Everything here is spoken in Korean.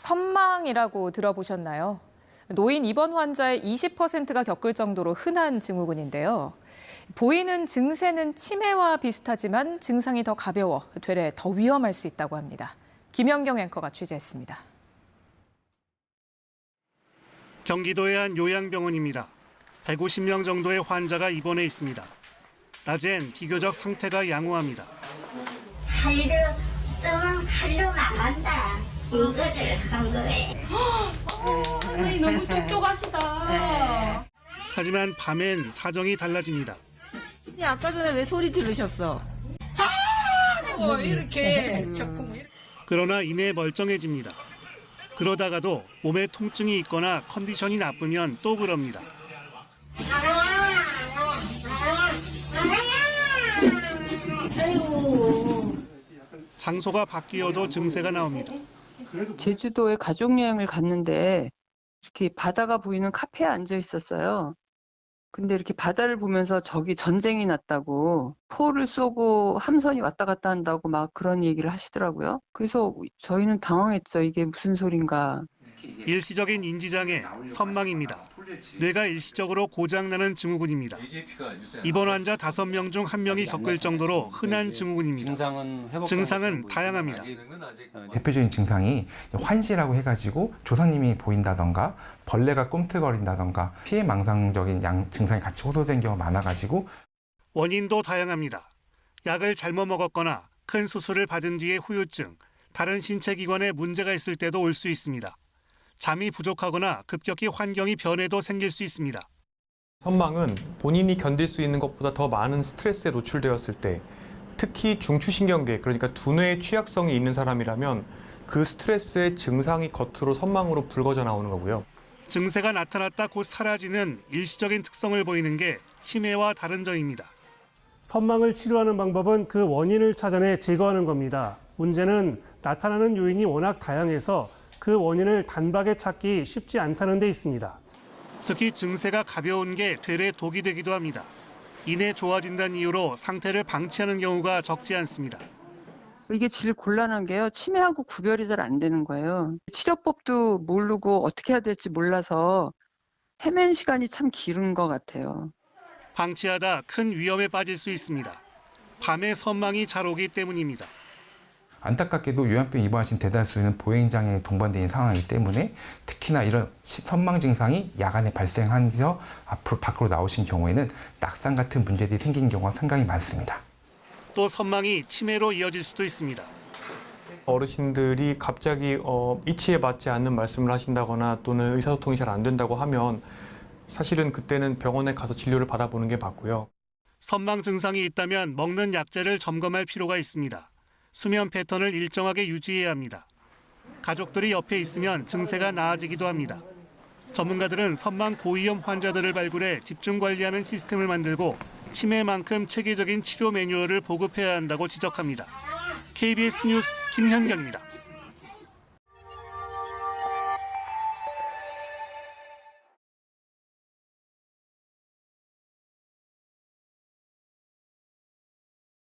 선망이라고 들어보셨나요? 노인 입원 환자의 20%가 겪을 정도로 흔한 증후군인데요. 보이는 증세는 치매와 비슷하지만 증상이 더 가벼워 되레 더 위험할 수 있다고 합니다. 김연경 앵커가 취재했습니다. 경기도의 한 요양병원입니다. 150명 정도의 환자가 입원해 있습니다. 낮엔 비교적 상태가 양호합니다. 칼로 쓰면 칼로 나간다. 이거를 한 거예요. 선생님 너무 똑똑하시다. 하지만 밤엔 사정이 달라집니다. 아까 전에 왜 소리 지르셨어? 이렇게 그러나 이내 멀쩡해집니다. 그러다가도 몸에 통증이 있거나 컨디션이 나쁘면 또 그럽니다. 장소가 바뀌어도 증세가 나옵니다. 제주도에 가족여행을 갔는데 이렇게 바다가 보이는 카페에 앉아 있었어요. 근데 이렇게 바다를 보면서 저기 전쟁이 났다고 포를 쏘고 함선이 왔다 갔다 한다고 막 그런 얘기를 하시더라고요. 그래서 저희는 당황했죠. 이게 무슨 소린가. 일시적인 인지장애, 선망입니다. 뇌가 일시적으로 고장나는 증후군입니다. 입원 환자 5명 중 1명이 겪을 정도로 흔한 증후군입니다. 증상은 다양합니다. 대표적인 증상이 환시라고 조상님이 보인다던가 벌레가 꿈틀거린다던가 피해망상적인 증상이 같이 호소된 경우가 많아가지고 원인도 다양합니다. 약을 잘못 먹었거나 큰 수술을 받은 뒤에 후유증, 다른 신체 기관에 문제가 있을 때도 올 수 있습니다. 잠이 부족하거나 급격히 환경이 변해도 생길 수 있습니다. 선망은 본인이 견딜 수 있는 것보다 더 많은 스트레스에 노출되었을 때, 특히 중추신경계, 그러니까 두뇌의 취약성이 있는 사람이라면 그 스트레스의 증상이 겉으로 선망으로 불거져 나오는 거고요. 증세가 나타났다 곧 사라지는 일시적인 특성을 보이는 게 치매와 다른 점입니다. 선망을 치료하는 방법은 그 원인을 찾아내 제거하는 겁니다. 문제는 나타나는 요인이 워낙 다양해서 그 원인을 단박에 찾기 쉽지 않다는 데 있습니다. 특히 증세가 가벼운 게 되레 독이 되기도 합니다. 이내 좋아진다는 이유로 상태를 방치하는 경우가 적지 않습니다. 이게 제일 곤란한 게요. 치매하고 구별이 잘 안 되는 거예요. 치료법도 모르고 어떻게 해야 될지 몰라서 헤맨 시간이 참 길은 것 같아요. 방치하다 큰 위험에 빠질 수 있습니다. 밤에 선망이 잘 오기 때문입니다. 안타깝게도 요양병 입원하신 대다수는 보행장애에 동반되어 있는 상황이기 때문에 특히나 이런 선망 증상이 야간에 발생하면서 앞으로 밖으로 나오신 경우에는 낙상 같은 문제들이 생긴 경우가 상당히 많습니다. 또 선망이 치매로 이어질 수도 있습니다. 어르신들이 갑자기 이치에 맞지 않는 말씀을 하신다거나 또는 의사소통이 잘 안 된다고 하면 사실은 그때는 병원에 가서 진료를 받아보는 게 맞고요. 선망 증상이 있다면 먹는 약제를 점검할 필요가 있습니다. 수면 패턴을 일정하게 유지해야 합니다. 가족들이 옆에 있으면 증세가 나아지기도 합니다. 전문가들은 선망 고위험 환자들을 발굴해 집중 관리하는 시스템을 만들고 치매만큼 체계적인 치료 매뉴얼을 보급해야 한다고 지적합니다. KBS 뉴스 김현경입니다.